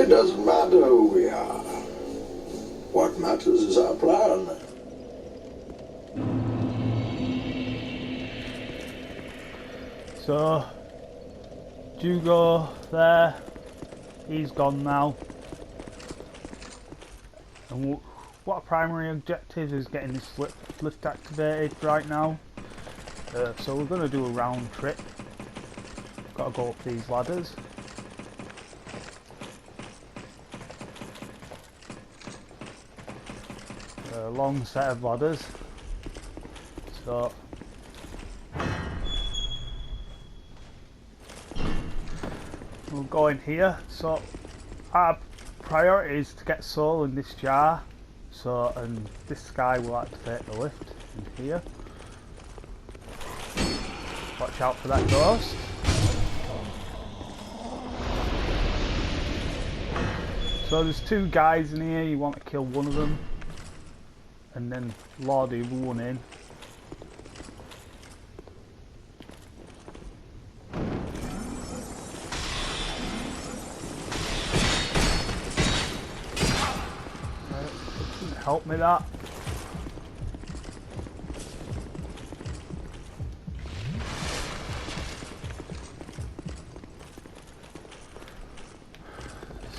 It doesn't matter who we are. What matters is our plan. So, Jugo there, he's gone now. And what our primary objective is getting this lift activated right now. So we're going to do a round trip. Got to go up these ladders. A long set of ladders. So we'll go in here. So our priority is to get soul in this jar. So, and this guy will activate the lift in here. Watch out for that ghost. So there's two guys in here, you want to kill one of them and then lure the other one in. Didn't help me that.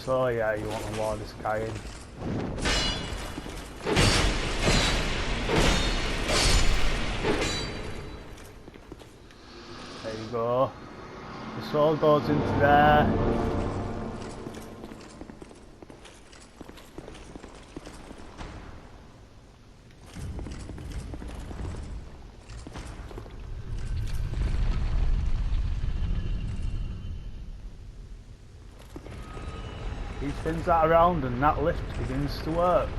So yeah, you want to lure this guy in. There you go. The soul goes into there. He spins that around and that lift begins to work.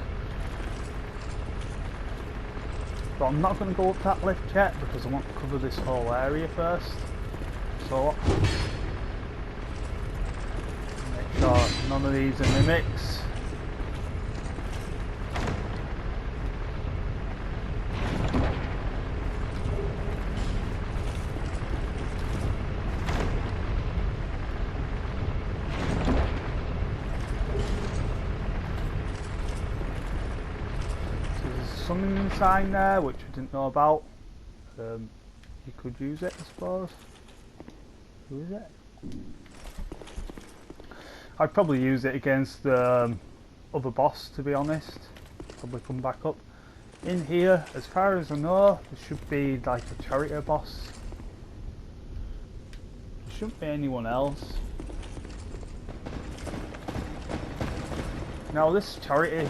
But I'm not going to go up that lift yet because I want to cover this whole area first. So make sure none of these are mimics. Summoning sign there, which I didn't know about. You could use it, I suppose. Who is it? I'd probably use it against the other boss, to be honest. Probably come back up. In here, as far as I know, there should be like a charioteer boss. There shouldn't be anyone else. Now this chariot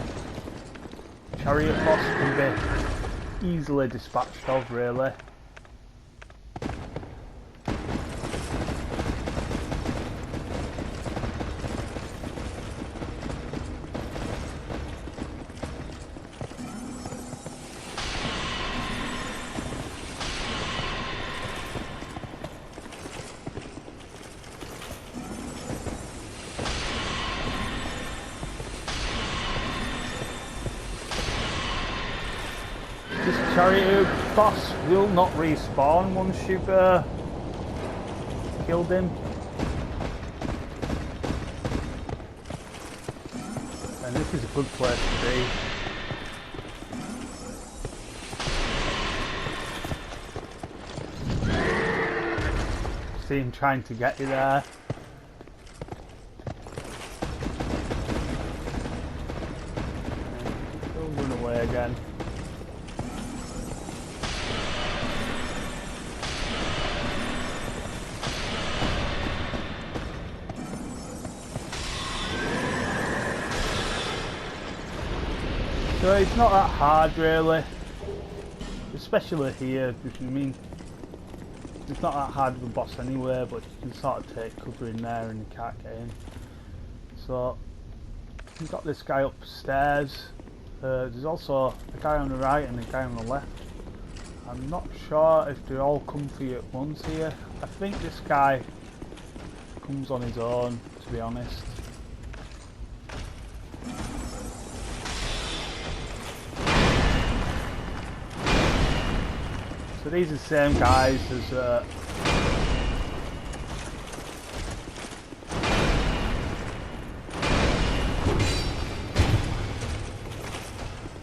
boss can be easily dispatched of, really. This chariot boss will not respawn once you've killed him. And this is a good place to be. See him trying to get you there. He'll run away again. So it's not that hard really, especially here, because I mean, it's not that hard of a boss anyway, but you can sort of take cover in there and you can't get in. So, you've got this guy upstairs, there's also a guy on the right and a guy on the left. I'm not sure if they all come for you at once here. I think this guy comes on his own, to be honest. So these are the same guys as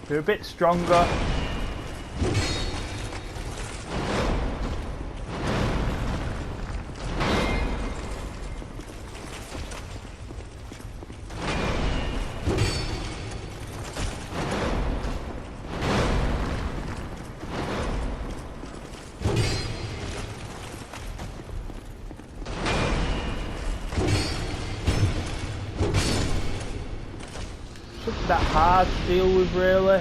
They're a bit stronger. Shouldn't that hard to deal with, really.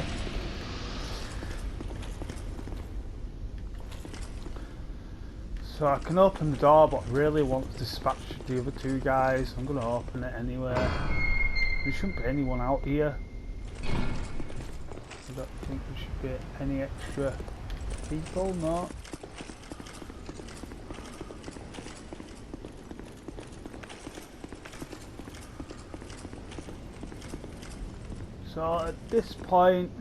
So I can open the door, but I really want to dispatch the other two guys. I'm going to open it anyway. There shouldn't be anyone out here. I don't think there should be any extra people, no. So at this point,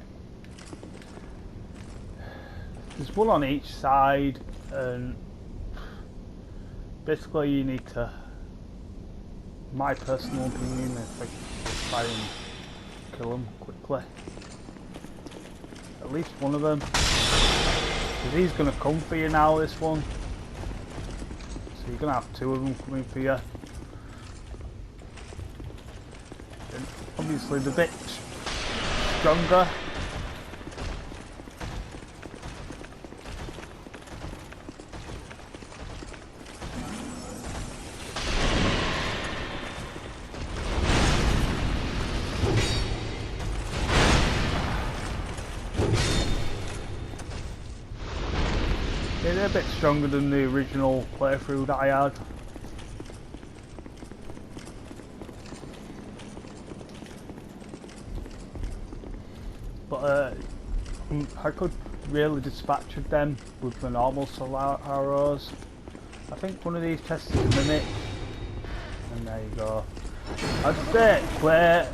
there's one on each side, and basically you need to, my personal opinion, is like try and kill them quickly. At least one of them. Because he's going to come for you now, this one. So you're going to have two of them coming for you. And obviously the bit stronger. Yeah, they're a bit stronger than the original playthrough that I had. But I could really dispatch of them with the normal solar arrows. I think one of these tests is a mimic. And there you go. I'd say play,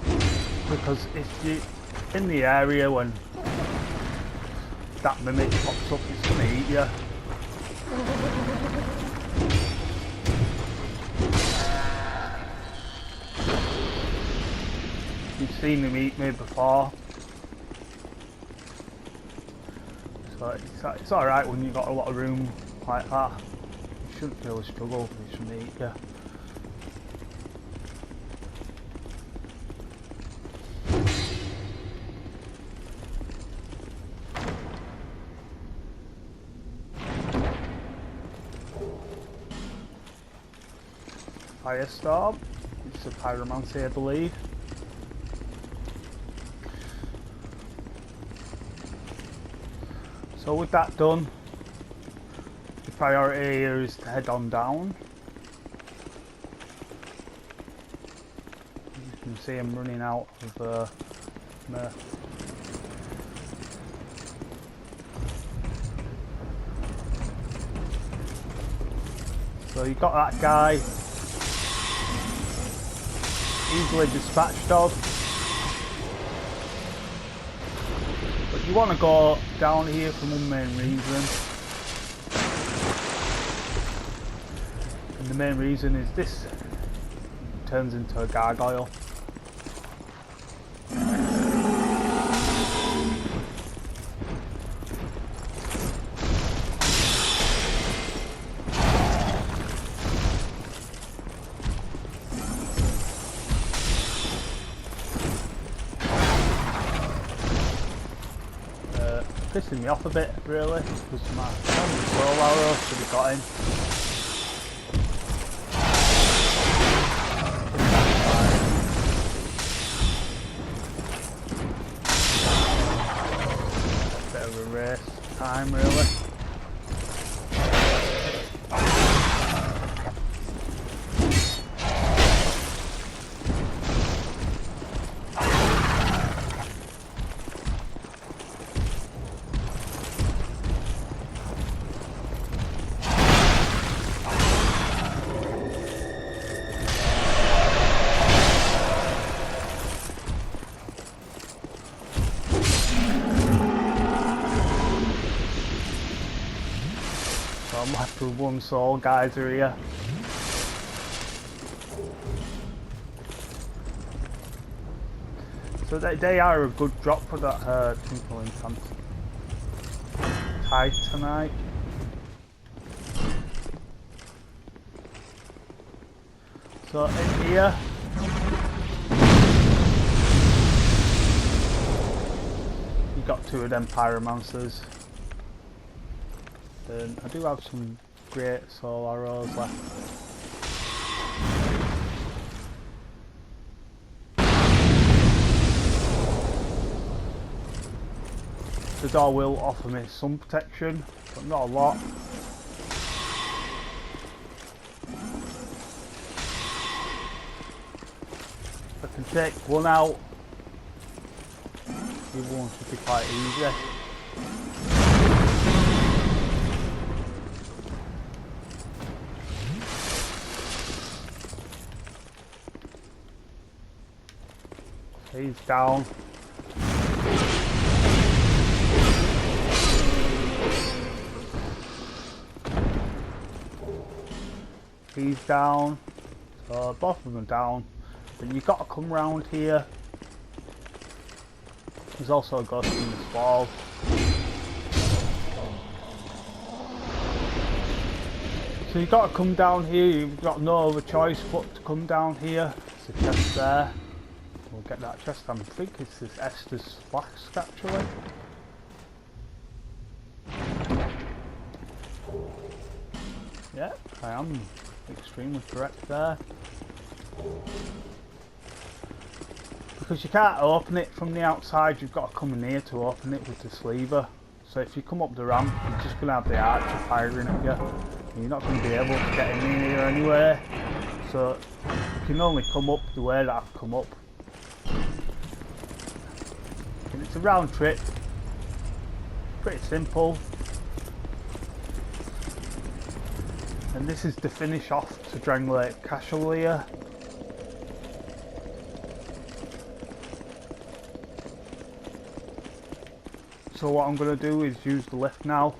because if you in the area when that mimic pops up, it's going to eat you. You've seen him eat me before. So it's alright when you've got a lot of room like that. You shouldn't really struggle if he shouldn't eat you. Firestorm. It's a pyromancy, I believe. So with that done, the priority here is to head on down. You can see him running out of Murph. So you got that guy easily dispatched of. But you want to go down here for one main reason. And the main reason is this turns into a gargoyle. Pissing me off a bit, really, because my soul arrow should have got him. Bit of a race time, really. I'm left with one soul, guys are here. So they are a good drop for that Tinkling Titanite. So in here, you got 2 of them Pyromancers. And I do have some great soul arrows left. The door will offer me some protection, but not a lot. I can take one out. The other one should be quite easy. He's down. He's down. So both of them are down. Then you've got to come round here. There's also a ghost in this wall. So you've got to come down here. You've got no other choice but to come down here. There's a chest there. We'll get that chest. I think it's this Estus flask actually. Yeah, I am extremely correct there. Because you can't open it from the outside, you've got to come in here to open it with the lever. So if you come up the ramp, you're just going to have the archer firing at you. And you're not going to be able to get in here anyway. So you can only come up the way that I've come up. And it's a round trip. Pretty simple. And this is the finish off to Drangleic Castle here. So what I'm going to do is use the lift now.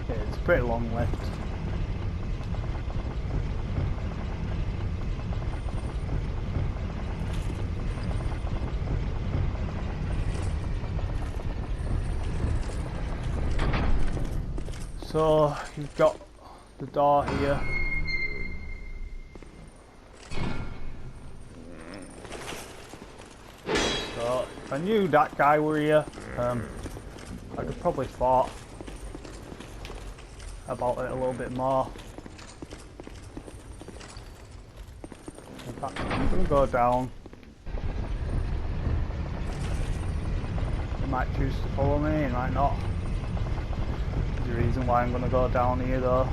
Yeah, it's a pretty long lift. So you've got the door here. So if I knew that guy were here, I could probably thought about it a little bit more. In fact, I'm going to go down. He might choose to follow me, he might not. The reason why I'm going to go down here though.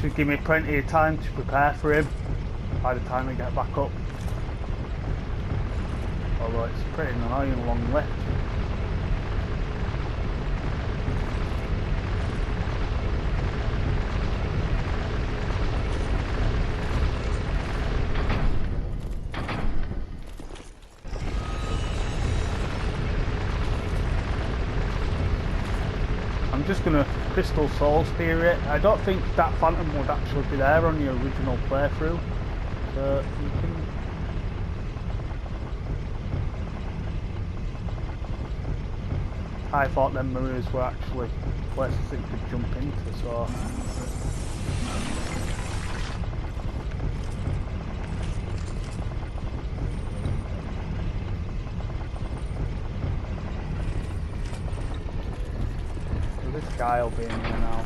Should give me plenty of time to prepare for him by the time I get back up. Although it's a pretty annoying long lift. I'm just going to Crystal Soul Spear it. I don't think that Phantom would actually be there on the original playthrough. So you can... I thought them mirrors were actually places that you could jump into, so... This guy will be in here now.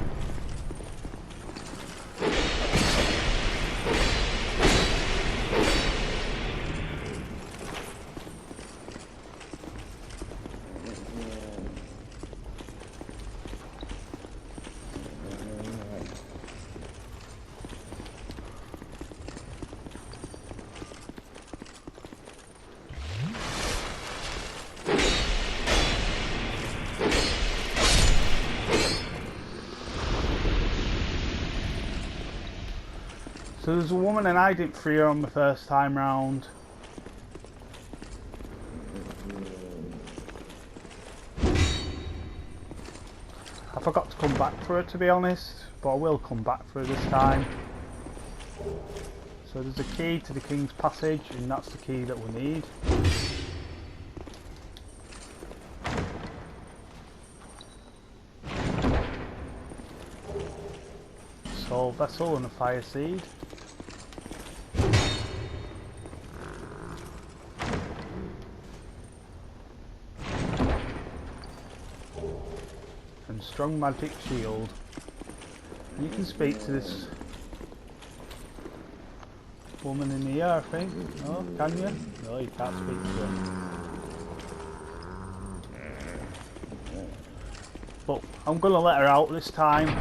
So there's a woman and I didn't free her on the first time round. I forgot to come back for her, to be honest, but I will come back for her this time. So there's a key to the King's Passage, and that's the key that we need. Soul Vessel and a Fire Seed. And Strong Magic Shield. You can speak to this woman in here, I think. Oh, can you? No, you can't speak to her. But I'm going to let her out this time,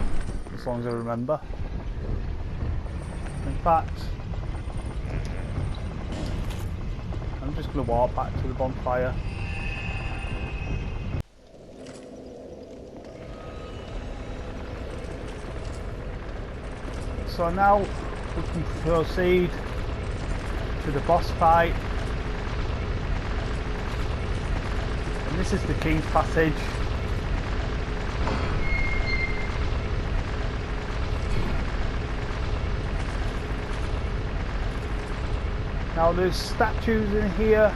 as long as I remember. In fact, I'm just going to walk back to the bonfire. So now we can proceed to the boss fight. And this is the King's Passage. Now there's statues in here.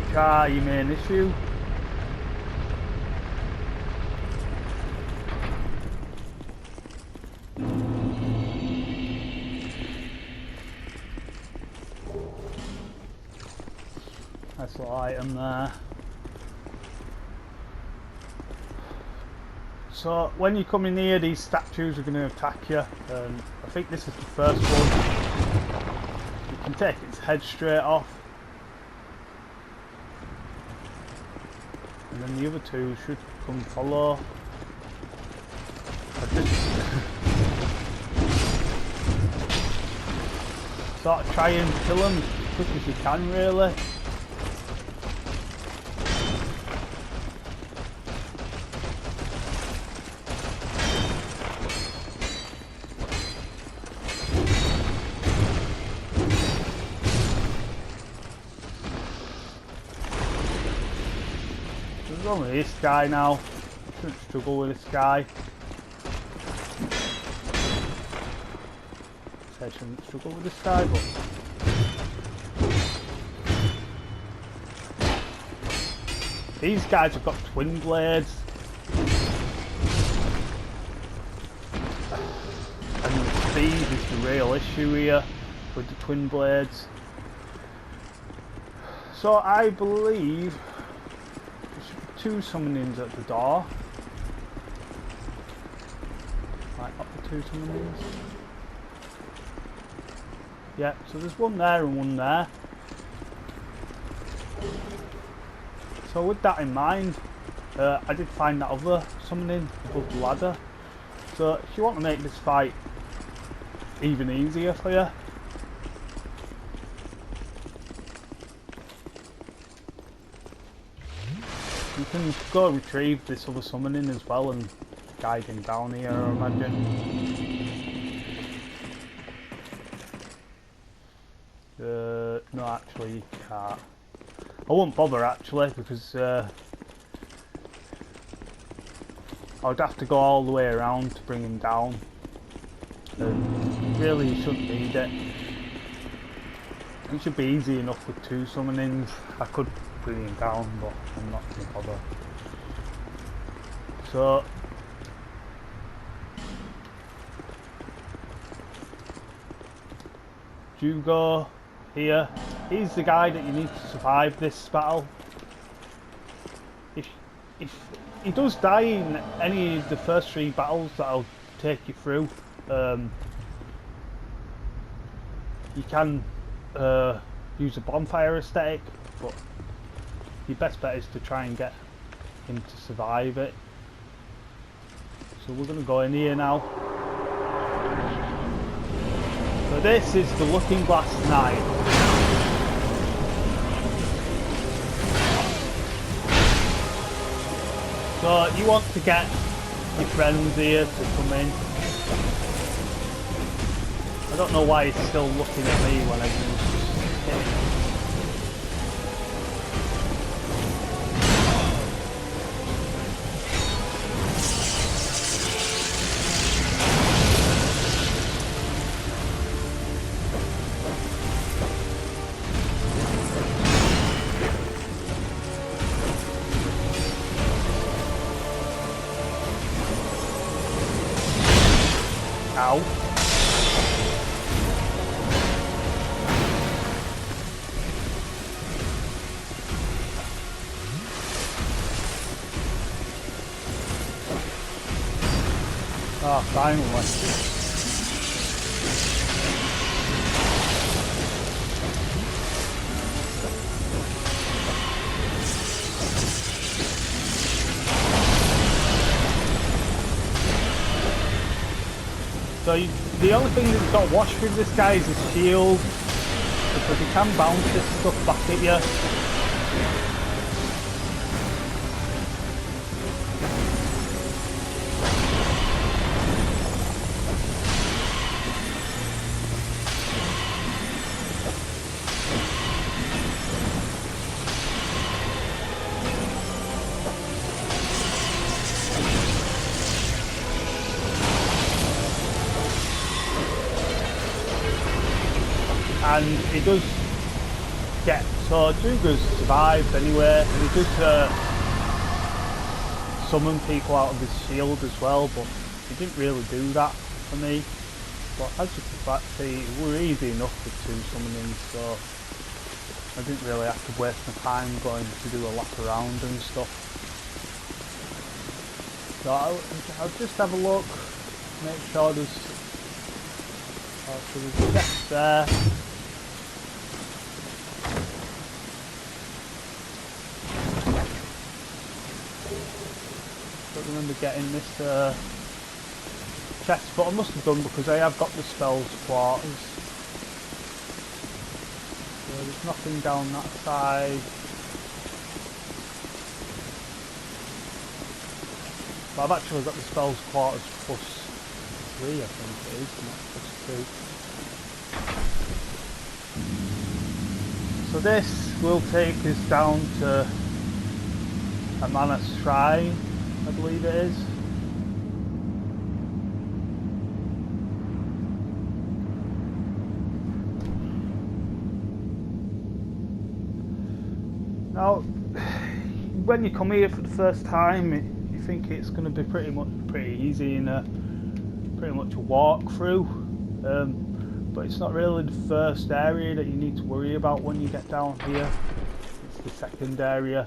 Which are your main issue. Nice little item there. So when you come in here, these statues are going to attack you. I think this is the first one. You can take its head straight off. And then the other two should come follow. I just sort of try and kill them as quick as you can, really. There's only this guy now. Shouldn't struggle with this guy. I shouldn't struggle with this guy, but these guys have got twin blades. And the speed is the real issue here with the twin blades. So I believe there should be two summonings at the door. Right, up the two summonings. Yeah, so there's one there and one there. So with that in mind, I did find that other summoning above the ladder. So if you want to make this fight even easier for you, you can go retrieve this other summoning as well and guide him down here, I imagine. No, actually you can't. I won't bother actually, because I would have to go all the way around to bring him down. Really you shouldn't need it. It should be easy enough with two summonings. I could bring him down, but I'm not going to bother. So Jugo here, he's the guy that you need to survive this battle. If he does die in any of the first three battles that I'll take you through, you can use a bonfire aesthetic, but your best bet is to try and get him to survive it. So we're going to go in here now. So this is the Looking Glass Knight. So you want to get your friends here to come in. I don't know why he's still looking at me when I use him. Ow. Oh, finally. So the only thing that's got washed with this guy is his shield, because he can bounce this stuff back at you. And he does get, so Druga's survived anyway, and he does summon people out of his shield as well, but he didn't really do that for me. But as you can see, it were easy enough with 2 summonings, so I didn't really have to waste my time going to do a lap around and stuff. So I'll just have a look, make sure there's a chest there. Don't remember getting this chest, but I must have done because I have got the spells quarters. So there's nothing down that side. But I've actually got the spells quarters +3, I think it is, not +2. So this will take us down to a Mana Shrine, I believe it is. Now, when you come here for the first time, you think it's going to be pretty easy and pretty much a walkthrough, but it's not really the first area that you need to worry about when you get down here. It's the second area.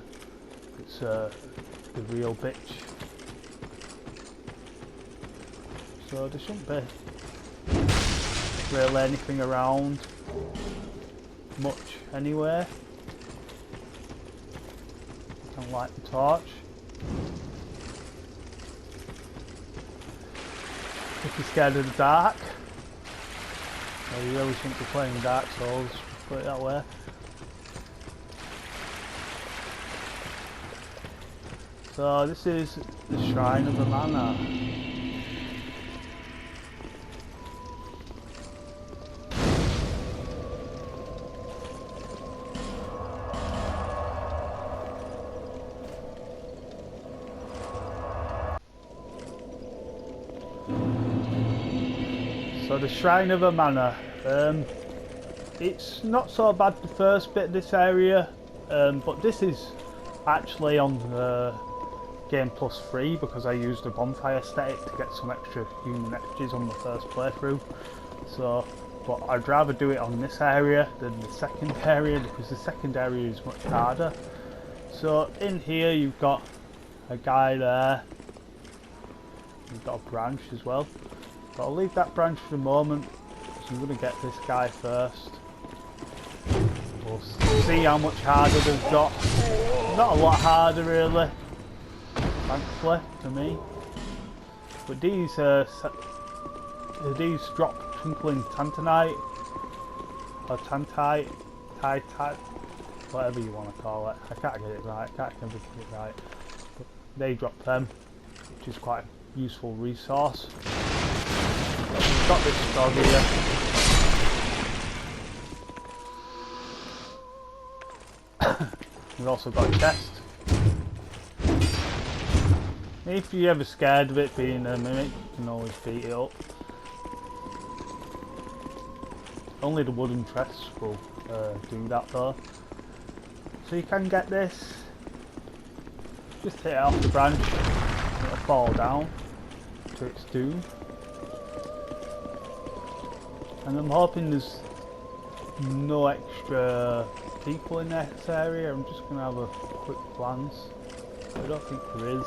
It's the real bitch. So there shouldn't be really anything around much anywhere. I don't light the torch. If you're scared of the dark, so you really shouldn't be playing Dark Souls, put it that way. So this is the Shrine of the Mana. So the Shrine of the Mana, it's not so bad the first bit of this area, but this is actually on the Game Plus 3 because I used the bonfire aesthetic to get some extra human effigies on the first playthrough. So, but I'd rather do it on this area than the second area because the second area is much harder. So in here you've got a guy there, you've got a branch as well. But I'll leave that branch for the moment, so I'm going to get this guy first. We'll see how much harder they've got. Not a lot harder really, thankfully for me. But these drop twinkling tantanite or tantite, whatever you want to call it. I can't get it right. I can't never get it right. But they drop them, which is quite useful resource. We've got this dog here. We've also got a chest. If you're ever scared of it being a mimic, you can always beat it up. Only the wooden chests will do that though. So you can get this. Just hit it off the branch, and it'll fall down to its doom. And I'm hoping there's no extra people in this area. I'm just going to have a quick glance. I don't think there is.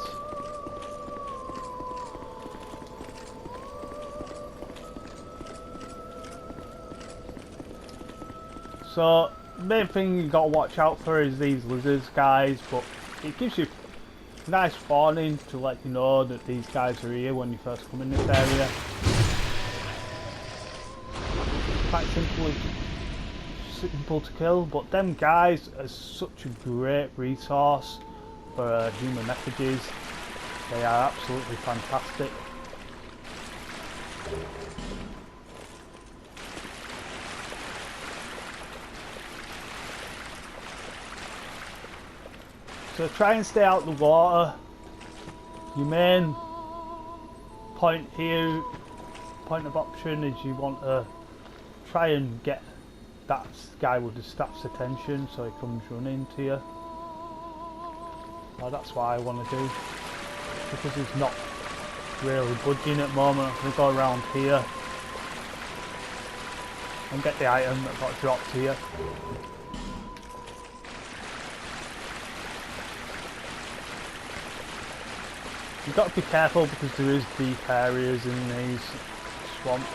So the main thing you got to watch out for is these lizards, guys, but it gives you a nice warning to let you know that these guys are here when you first come in this area. Quite simple to kill, but them guys are such a great resource for human effigies. They are absolutely fantastic. So try and stay out of the water. Your main point here, point of option, is you want to try and get that guy with the staff's attention so he comes running to you. Well, that's what I want to do, because he's not really budging at the moment. I'm going to go around here and get the item that got dropped here. You've got to be careful because there is deep areas in these swamps.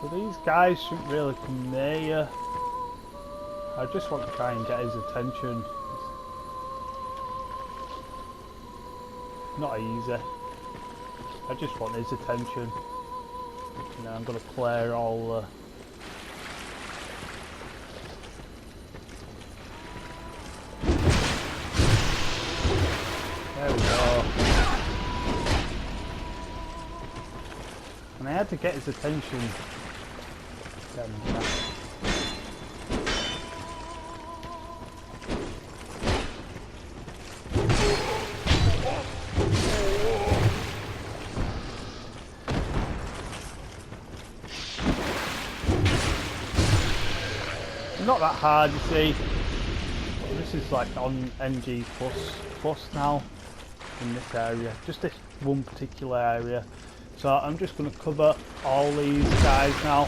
So these guys shouldn't really come near you. I just want to try and get his attention. It's not easy. I just want his attention. Now I'm going to clear all there we go. And I had to get his attention. Not that hard, you see. This is like on NG plus now in this area, just this one particular area. So I'm just going to cover all these guys now.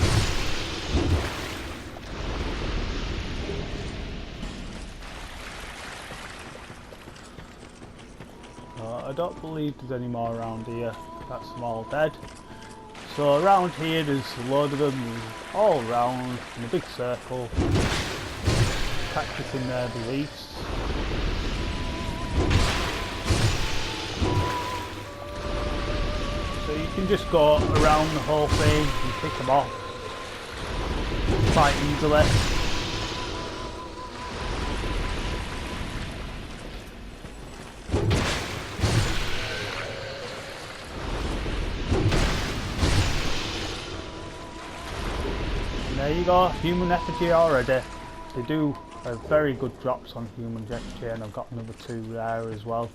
I don't believe there's any more around here. That's them all dead. So around here there's a load of them all around in a big circle, practicing their beliefs. So you can just go around the whole thing and pick them off quite easily. There you go, human effigy already. They do have very good drops on human effigy, and I've got another 2 there as well.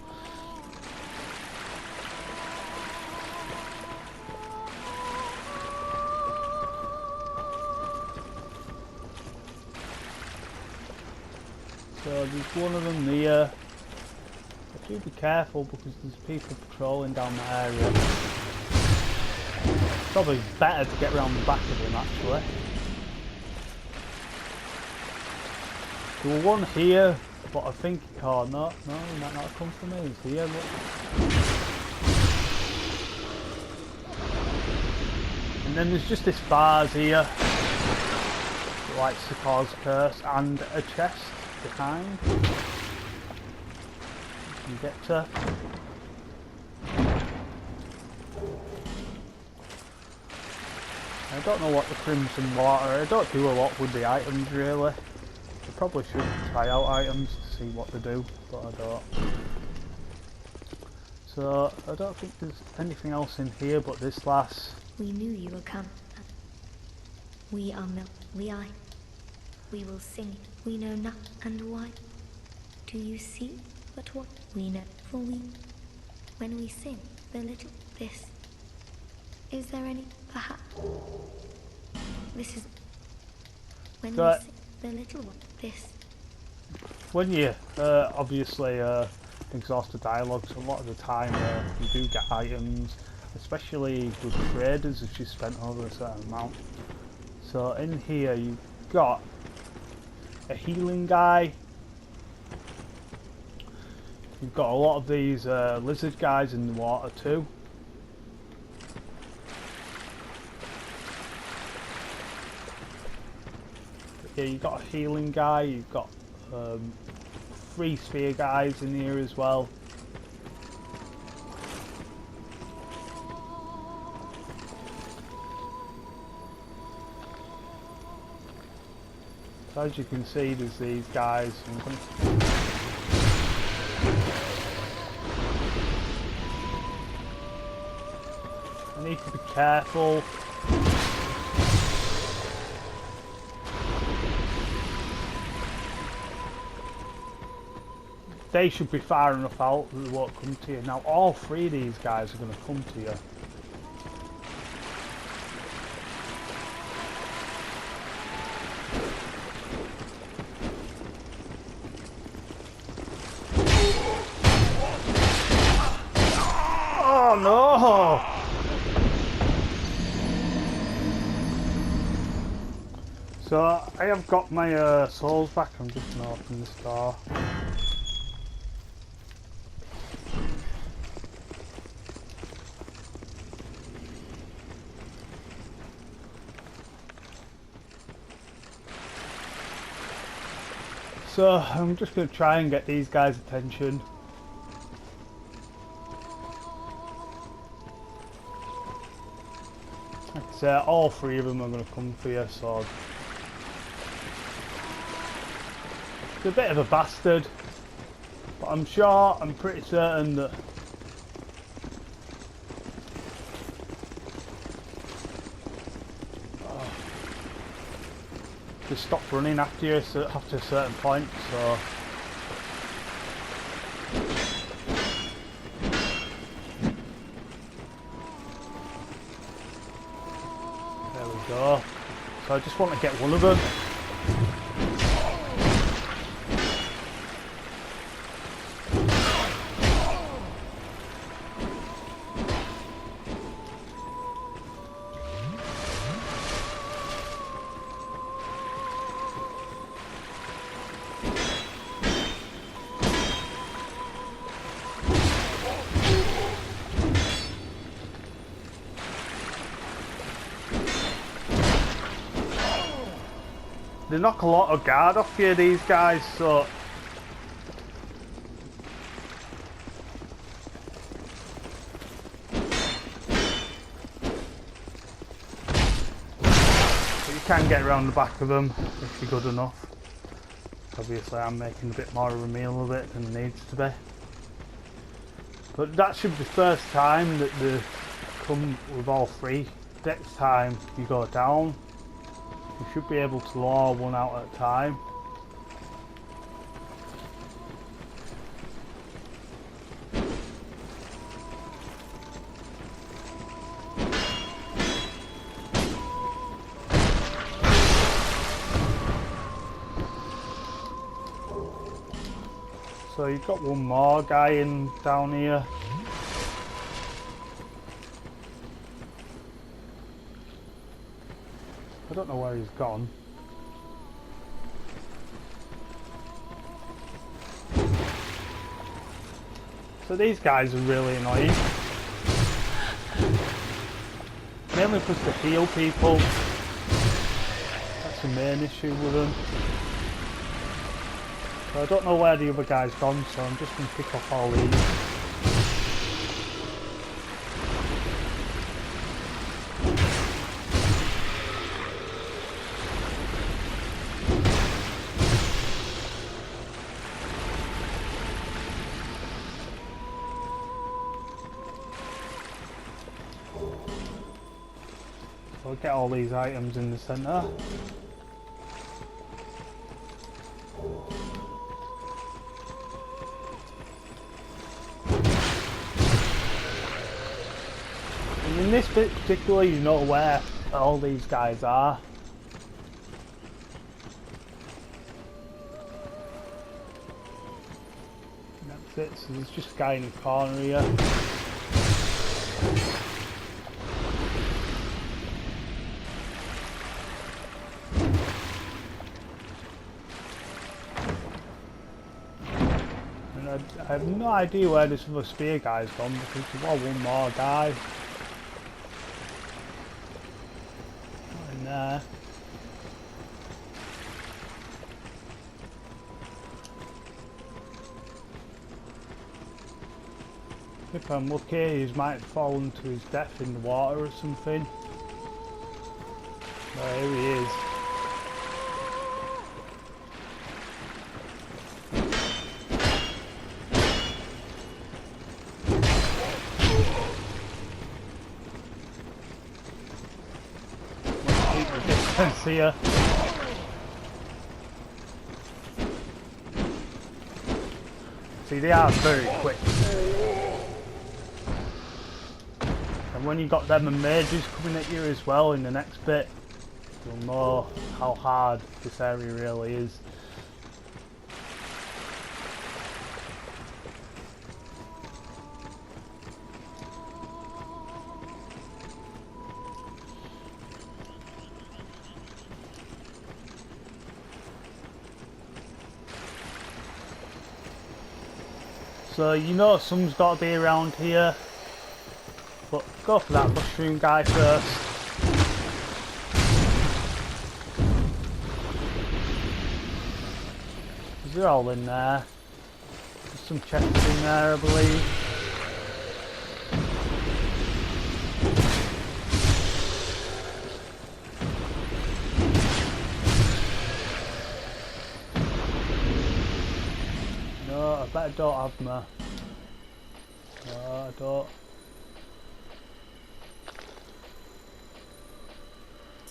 So there's one of them here. But do be careful because there's people patrolling down the area. Probably better to get around the back of him actually. There was one here, but I think, oh no, he might not have come from me. He's here, look. And then there's just this vase here that likes to cause curse, and a chest behind. You get to. I don't know what the Crimson Water, I don't do a lot with the items really. I probably should try out items to see what they do, but I don't. So I don't think there's anything else in here but this lass. We knew you would come. We are milk, we are. We will sing it, we know not and why. Do you see but what we know? For we, when we sing the little this, is there any perhaps? This is when we sing the little one. This. When you obviously exhaust the dialogues, a lot of the time you do get items, especially with traders if you spent over a certain amount. So in here you've got a healing guy. You've got a lot of these lizard guys in the water too. Yeah, you've got a healing guy, you've got 3 sphere guys in here as well. So as you can see, there's these guys. I need to be careful. They should be far enough out that they won't come to you. Now all 3 of these guys are going to come to you. Oh no! So I have got my souls back. I'm just going to open this door. So I'm just going to try and get these guys' attention. Like I say, all 3 of them are going to come for you, so it's a bit of a bastard, but I'm pretty certain that they stop running after you after a certain point, so there we go. So I just want to get one of them. They knock a lot of guard off you, these guys, so but you can get around the back of them if you're good enough. Obviously I'm making a bit more of a meal of it than it needs to be. But that should be the first time that they come with all 3. Next time you go down, you should be able to lure one out at a time. So you've got one more guy in down here. I don't know where he's gone. So these guys are really annoying. Mainly because they heal people. That's the main issue with them. So I don't know where the other guy's gone, so I'm just going to pick up all these. we'll get all these items in the centre. And in this bit particularly, you know where all these guys are. And that's it, so there's just a guy in the corner here. I have no idea where this other spear guy's gone because there was one more guy. Not in there. If I'm lucky, he might have fallen to his death in the water or something. Oh, here he is. See ya. See, they are very quick. And when you got them and mages coming at you as well in the next bit, you'll know how hard this area really is. So you know someone's got to be around here, but go for that mushroom guy first. They're all in there. There's some chests in there, I believe. I bet I don't have my... No, I don't.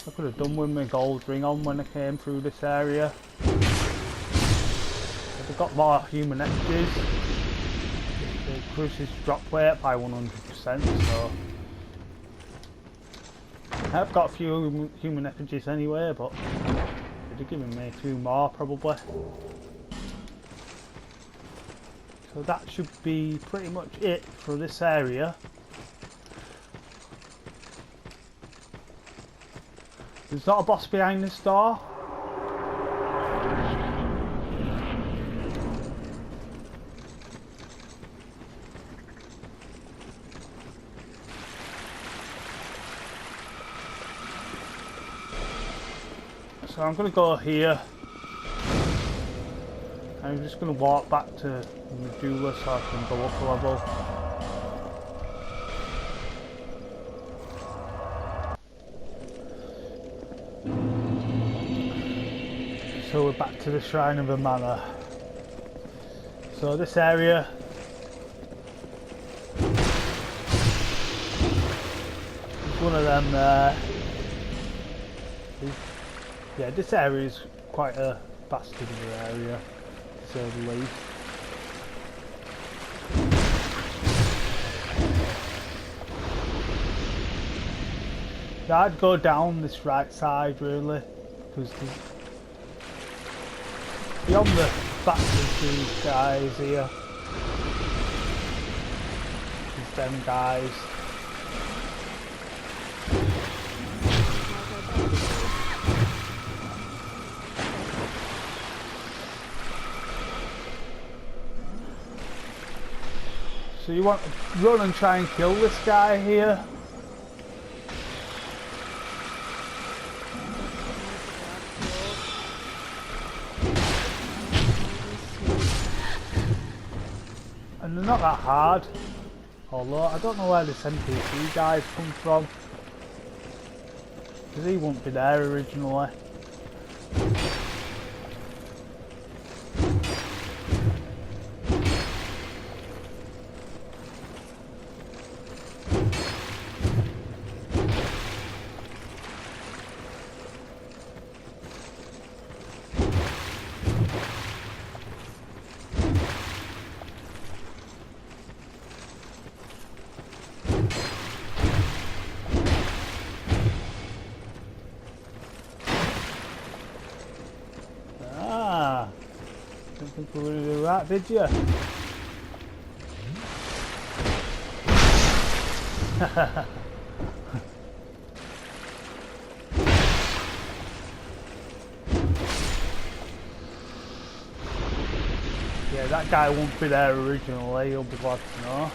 I could have done with my gold ring on when I came through this area. I've got more human effigies. The cruises drop weight by 100%, so... I've got a few human effigies anyway, but they'd have given me 2 more probably. So that should be pretty much it for this area. There's not a boss behind this door. So I'm going to go here. I'm just going to walk back to Medulla so I can go up a level. So we're back to the Shrine of Amana. So this area, there's one of them there. Yeah, this area is quite a bastard of an area, to say the least. Yeah, I'd go down this right side really, because beyond the back of these guys here, there's them guys. So you want to run and try and kill this guy here. And they're not that hard. Although I don't know where this NPC guy's come from, because he wouldn't be there originally. think we were going to do that, did you? Yeah, that guy won't be there originally, you'll be glad to know.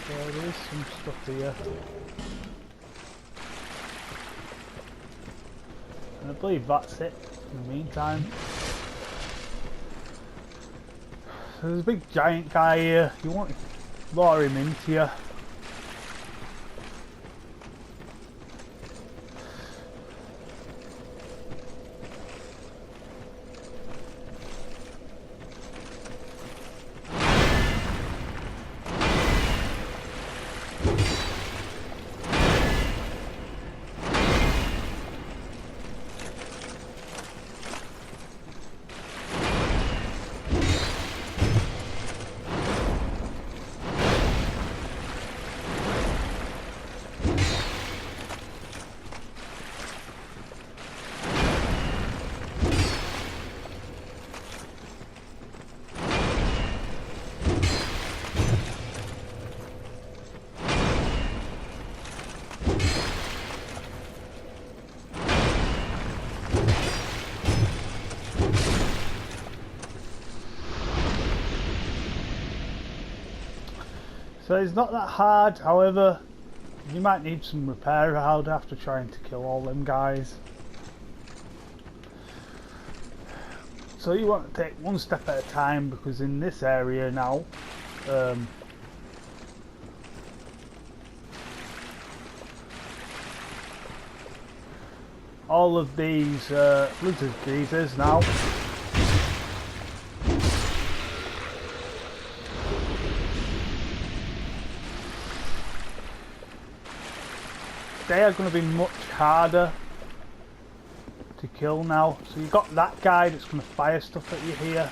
So there is some stuff here. And I believe that's it in the meantime. So there's a big giant guy here, you want to lure him into you. So it's not that hard, however, you might need some repair hard after trying to kill all them guys. So you want to take one step at a time, because in this area now, all of these lizard geezers now they are going to be much harder to kill now. So you've got that guy that's going to fire stuff at you here,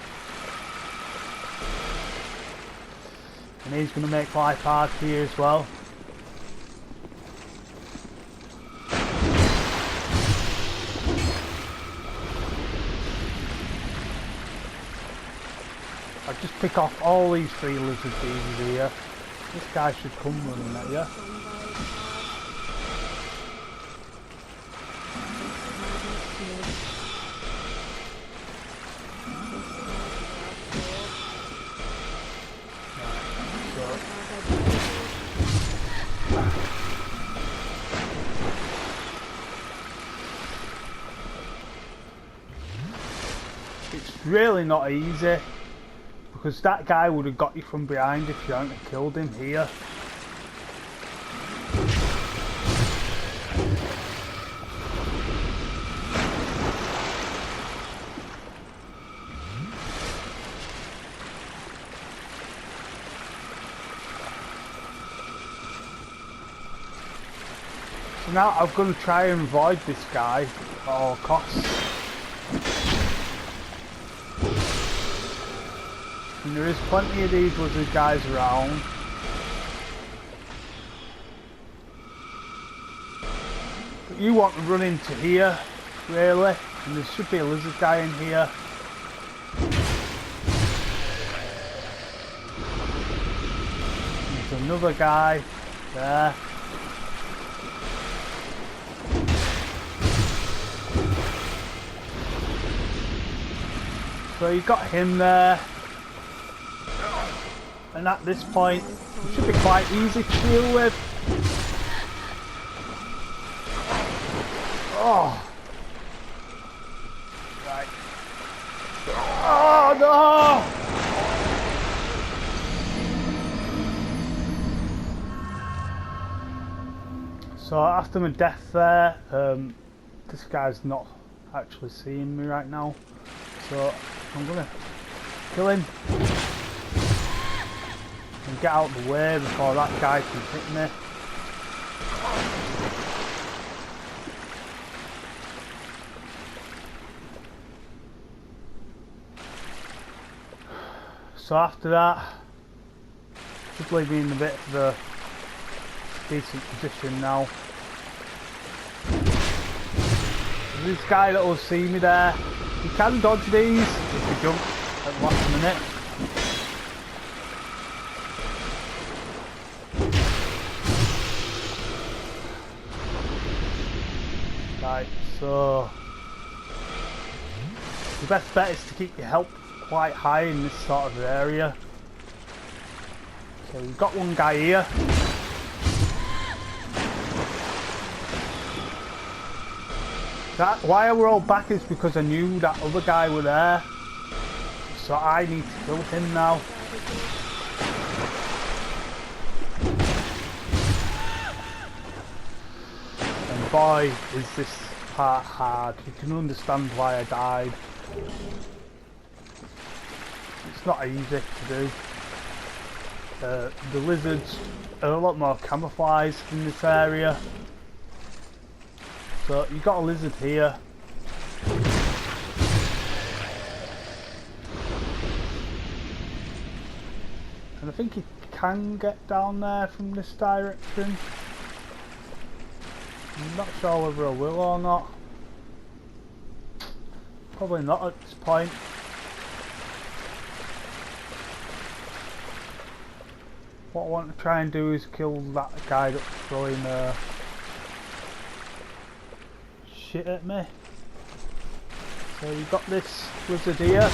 and he's going to make life hard for you as well. I'll just pick off all these 3 lizard geezers here. This guy should come running at you. It's really not easy, because that guy would have got you from behind if you hadn't killed him here. So now I'm going to try and avoid this guy at all costs. And there is plenty of these lizard guys around. But you want to run into here, really, and there should be a lizard guy in here. There's another guy there. So you've got him there. And at this point, it should be quite easy to deal with. Oh! Right. Oh no! So after my death there, this guy's not actually seeing me right now. So I'm gonna kill him and get out of the way before that guy can hit me. So after that, should leave me in a bit of a decent position now. This guy that will see me there, You can dodge these if you jump at the last minute. Right, so the best bet is to keep your health quite high in this sort of area. So we've got one guy here. Why I rolled back is because I knew that other guy were there. So I need to kill him now. And boy, is this part hard. You can understand why I died. It's not easy to do. The lizards are a lot more camouflaged in this area. So you've got a lizard here. And I think you can get down there from this direction. I'm not sure whether I will or not. Probably not at this point. What I want to try and do is kill that guy that's throwing shit at me. So you've got this lizard here.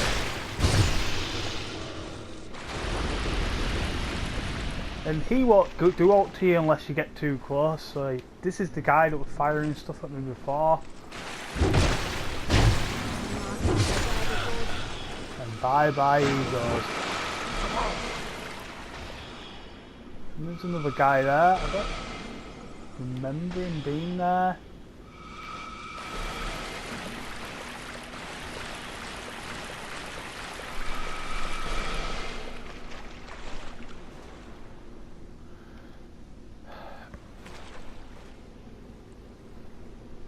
And he won't do ult to you unless you get too close. So this is the guy that was firing stuff at me before. And bye bye he goes. And there's another guy there. I don't remember him being there.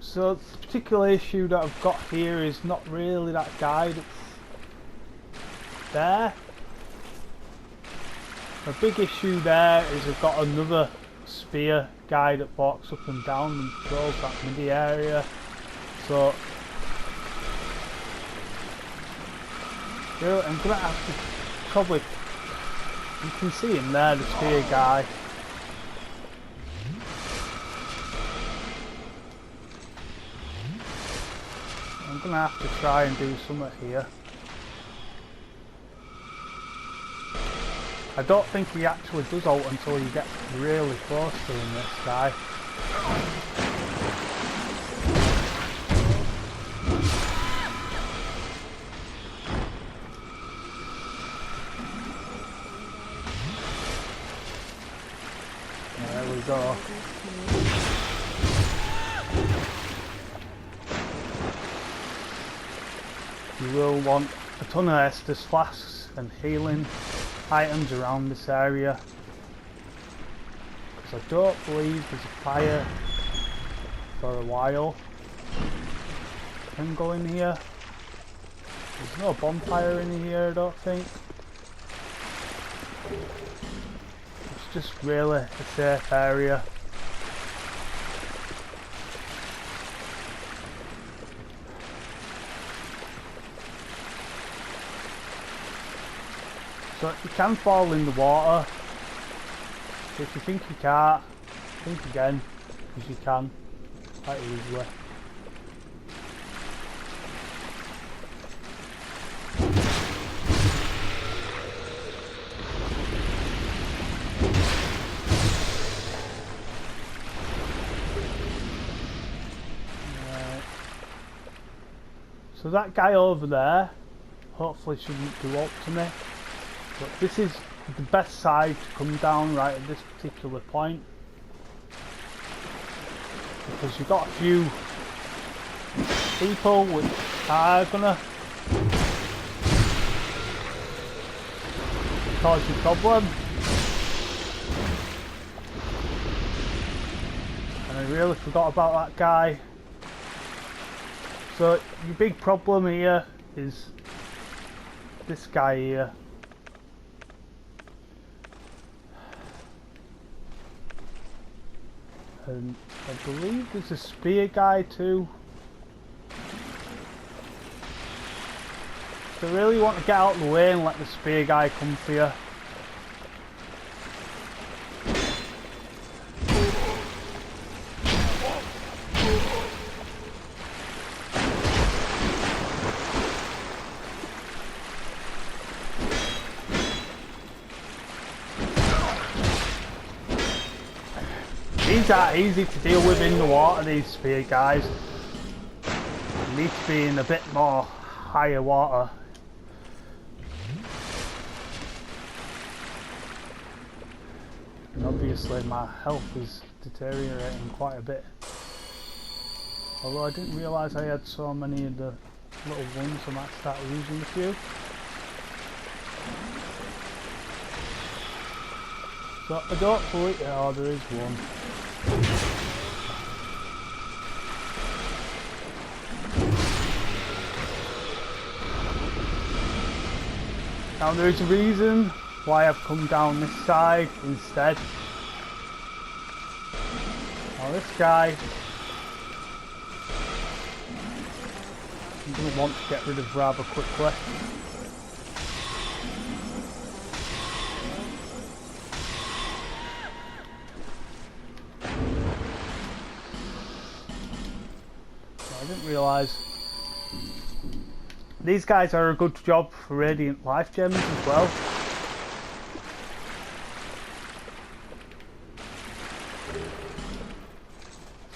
So the particular issue that I've got here is not really that guy that's there. The big issue there is I've got another spear guy that walks up and down and throws that midi area. So I'm gonna have to probably, you can see him there, the spear guy. I'm gonna have to try and do something here. I don't think he actually does ult until you get really close to him, this guy. There we go. You will want a ton of Estus flasks and healing items around this area, because I don't believe there's a fire for a while. I can go in here. There's no bonfire in here, I don't think. It's just really a safe area. So you can fall in the water. So if you think you can't, think again, because you can quite easily. Right. So that guy over there hopefully shouldn't do ult to me. But this is the best side to come down right at this particular point, because you've got a few people which are gonna cause you a problem, and I really forgot about that guy. So your big problem here is this guy here. And I believe there's a spear guy too. So really want to get out of the way and let the spear guy come for you. These aren't easy to deal with in the water, these spear guys. You need to be in a bit more higher water. And obviously my health is deteriorating quite a bit. Although I didn't realise I had so many of the little ones, I might start losing a few. So I don't fully, oh there is one. Now there is a reason why I've come down this side instead. Now this guy, I'm going to want to get rid of rather quickly. I didn't realise these guys are a good job for Radiant Life Gems as well.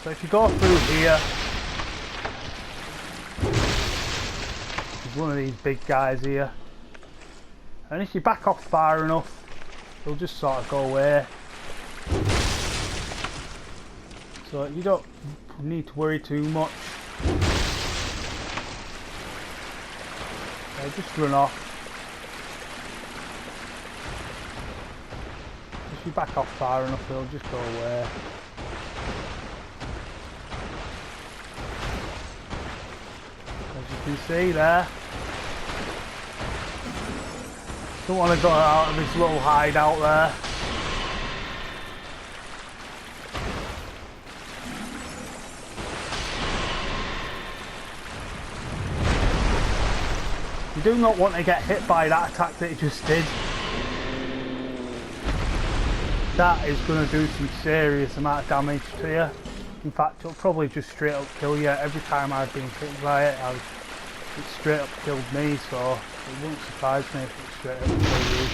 So if you go through here, there's one of these big guys here, and if you back off far enough, they'll just sort of go away. So you don't need to worry too much. They'll just run off. If you back off far enough, they'll just go away. As you can see there, don't want to go out of this little hideout there. You do not want to get hit by that attack that he just did. That is going to do some serious amount of damage to you. In fact, it'll probably just straight up kill you. Every time I've been hit by it, it straight up killed me, so it wouldn't surprise me if it straight up killed you.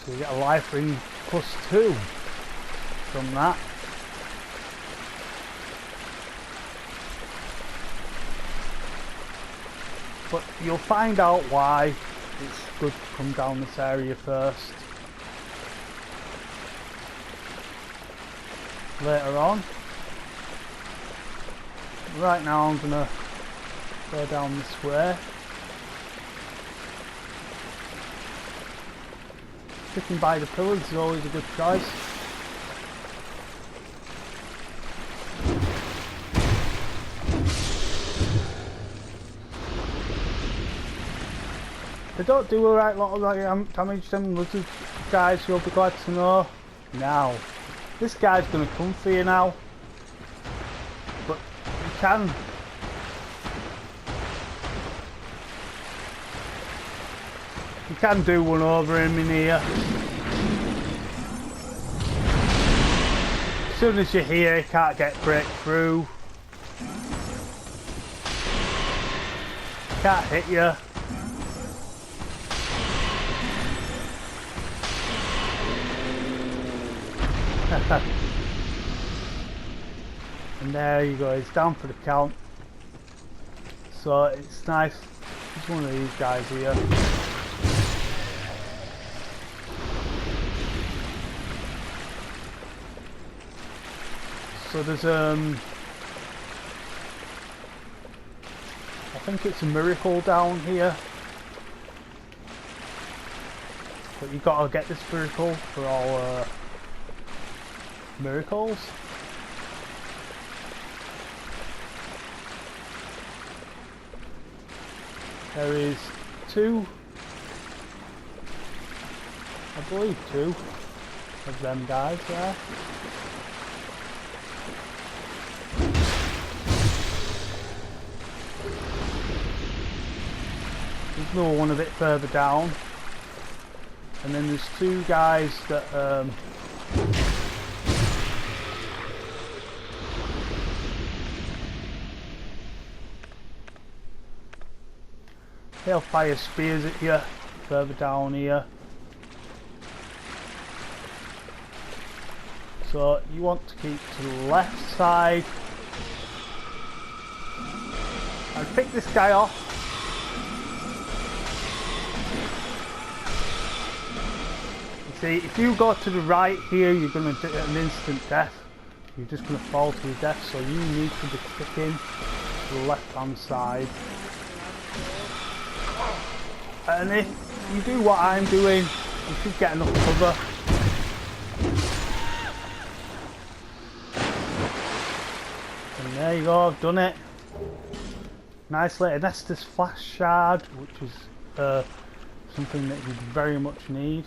So you get a life ring +2 from that. But you'll find out why it's good to come down this area first. Later on. Right now I'm gonna go down this way. Sticking by the pillars is always a good choice. They don't do a right lot of damage, them lizard guys, you'll be glad to know. Now, this guy's going to come for you now, but you can do one over him in here. As soon as you're here, you can't break through. Can't hit you. And there you go, it's down for the count. So it's nice. There's one of these guys here. So there's I think it's a miracle down here. But you've got to get this miracle for all miracles. There is two, I believe two of them guys there. There's another one a bit further down. And then there's two guys that they'll fire spears at you further down here. So you want to keep to the left side. And pick this guy off. See, if you go to the right here, you're going to get an instant death. You're just going to fall to your death, so you need to be kicking to the left hand side. And if you do what I'm doing, you should get enough cover. And there you go, I've done it. Nicely. And that's this flash shard, which is something that you very much need.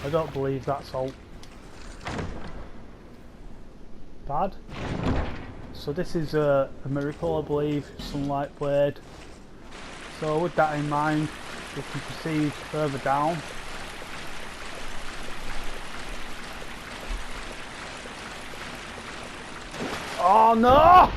I don't believe that's all bad. So this is a miracle, I believe, Sunlight Blade. So with that in mind, we can proceed further down. Oh no!